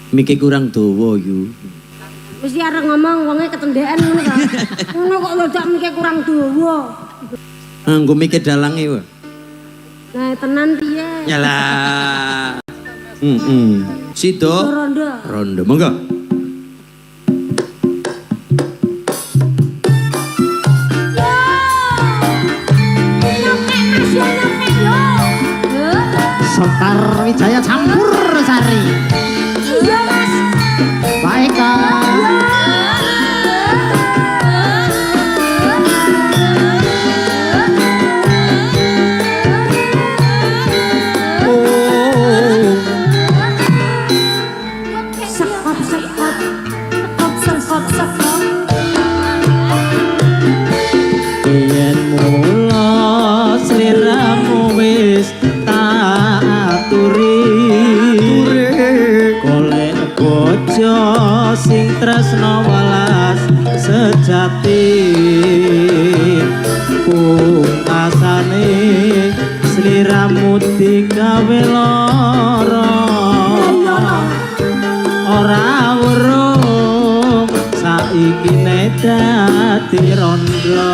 Mike kurang dawa yu. Wis arep ngomong wonge ketendekan ngono ta. Ngono kok dadak mike kurang dawa. Nggo mike dalange wae. Nah, tenan piye? Yalah. Sido Rondo. Rondo, monggo. Sekar Wijaya campur sari. Iya, Mas. Baik, yen mula sliramu wis tak aturi golek bojo sing tresno welas sejati pungkasane sliramu digawe lara ora urung saiki dadi rondo